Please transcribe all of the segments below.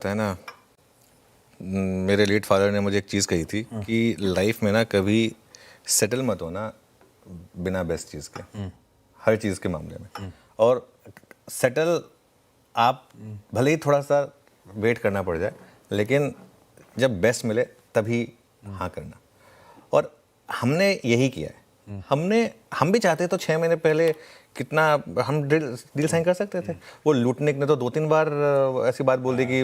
है ना। मेरे लेट फादर ने मुझे एक चीज़ कही थी कि लाइफ में ना कभी सेटल मत होना बिना बेस्ट चीज़ के, हर चीज़ के मामले में। और सेटल आप भले ही थोड़ा सा वेट करना पड़ जाए, लेकिन जब बेस्ट मिले तभी हाँ करना। और हमने यही किया है। हम भी चाहते तो 6 महीने पहले कितना हम डील साइन कर सकते थे। वो लूटनिक ने तो 2-3 बार ऐसी बात बोल दी कि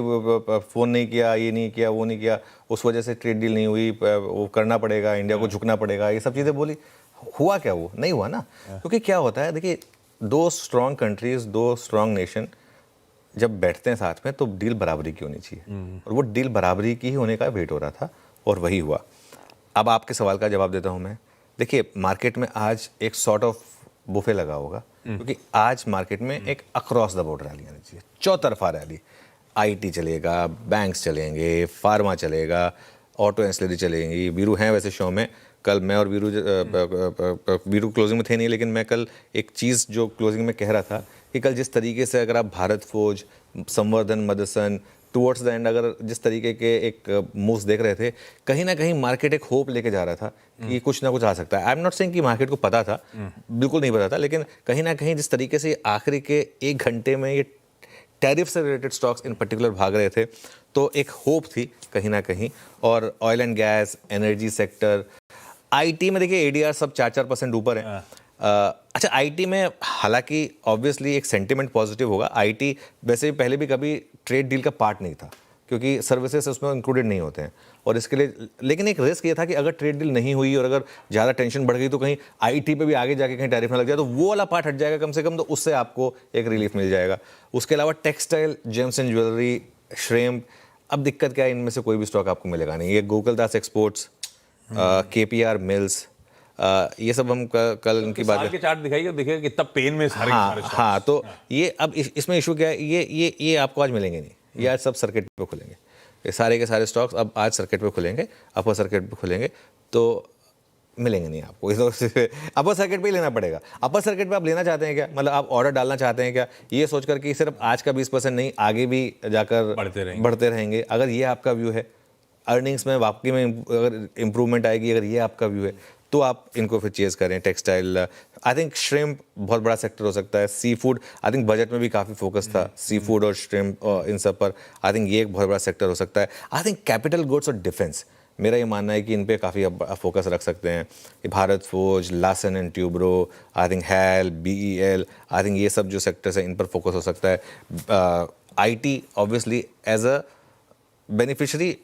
फ़ोन नहीं किया, ये नहीं किया, वो नहीं किया, उस वजह से ट्रेड डील नहीं हुई, वो करना पड़ेगा, इंडिया को झुकना पड़ेगा, ये सब चीज़ें बोली। हुआ क्या? वो नहीं हुआ ना। क्योंकि क्या होता है, देखिए, दो स्ट्रॉन्ग कंट्रीज, दो स्ट्रॉन्ग नेशन जब बैठते हैं साथ में तो डील बराबरी की होनी चाहिए। और वो डील बराबरी की ही होने का वेट हो रहा था और वही हुआ। अब आपके सवाल का जवाब देता हूं मैं। देखिए, मार्केट में आज एक सॉर्ट ऑफ बुफे लगा होगा, क्योंकि आज मार्केट में एक अक्रॉस द बोर्ड रैली आनी चाहिए, चौतरफा रैली। आईटी चलेगा, बैंक्स चलेंगे, फार्मा चलेगा, ऑटो एंसिलरी चलेंगी। वीरू हैं वैसे शो में। कल मैं और वीरू क्लोजिंग में थे नहीं, लेकिन मैं कल एक चीज़ जो क्लोजिंग में कह रहा था कि कल जिस तरीके से अगर आप भारत फोर्ज, संवर्धन, मदसन, टुवर्ड्स द एंड अगर जिस तरीके के एक मूव्स देख रहे थे, कहीं ना कहीं मार्केट एक होप लेके जा रहा था कि कुछ ना कुछ आ सकता है। आई एम नॉट सेइंग कि मार्केट को पता था, बिल्कुल नहीं पता था, लेकिन कहीं ना कहीं जिस तरीके से आखिरी के 1 घंटे में ये टैरिफ से रिलेटेड स्टॉक्स इन पर्टिकुलर भाग रहे थे, तो एक होप थी कहीं ना कहीं। और oil and gas, energy sector, IT में देखिए एडीआर सब 4-4% ऊपर है। अच्छा, आईटी में हालांकि ऑब्वियसली एक सेंटिमेंट पॉजिटिव होगा। आईटी वैसे भी पहले भी कभी ट्रेड डील का पार्ट नहीं था, क्योंकि सर्विसेज उसमें इंक्लूडेड नहीं होते हैं। और इसके लिए लेकिन एक रिस्क ये था कि अगर ट्रेड डील नहीं हुई और अगर ज़्यादा टेंशन बढ़ गई तो कहीं आईटी पे भी आगे जाके कहीं टैरिफ ना लग जाए, तो वो वाला पार्ट हट जाएगा कम से कम, तो उससे आपको एक रिलीफ मिल जाएगा। उसके अलावा textile, James and jewellery, shrimp, अब दिक्कत क्या है, इनमें से कोई भी स्टॉक आपको मिलेगा नहीं। ये गोकुलदास एक्सपोर्ट्स, केपीआर मिल्स, ये सब हम कल इनकी बात साल के चार्ट दिखाइए, देखिए कितना पेन में सारे हाँ stocks। हाँ। तो ये अब इसमें इशू क्या है, ये आपको आज मिलेंगे नहीं। ये आज सब सर्किट पे खुलेंगे, ये सारे के सारे स्टॉक्स अब आज सर्किट पे खुलेंगे, अपर सर्किट पे खुलेंगे, तो मिलेंगे नहीं आपको। ये तो अपर सर्किट पे ही लेना पड़ेगा। अपर सर्किट पे आप लेना चाहते हैं क्या, मतलब आप ऑर्डर डालना चाहते हैं क्या, ये सोचकर कि सिर्फ आज का 20% नहीं, आगे भी जाकर बढ़ते रहेंगे, अगर ये आपका व्यू है, अर्निंग्स में वाकई में अगर इम्प्रूवमेंट आएगी, अगर ये आपका व्यू है, तो आप इनको फिर चेज करें। टेक्सटाइल, आई थिंक श्रिम्प बहुत बड़ा सेक्टर हो सकता है। Sea food, I think budget में भी काफ़ी फोकस था सी फूड और श्रिम्प इन सब पर। आई थिंक ये एक बहुत बड़ा सेक्टर हो सकता है। आई थिंक कैपिटल गुड्स और डिफेंस, मेरा ये मानना है कि इन पे काफ़ी फोकस रख सकते हैं। Bharat Forge, Larsen and Toubro, I think HAL, BEL, I think ये सब जो सेक्टर्स हैं इन पर फोकस हो सकता है। IT obviously as a beneficiary,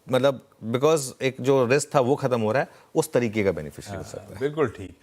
मतलब बिकॉज एक जो रिस्क था वो खत्म हो रहा है, उस तरीके का बेनिफिशियरी हो सकता है। बिल्कुल ठीक।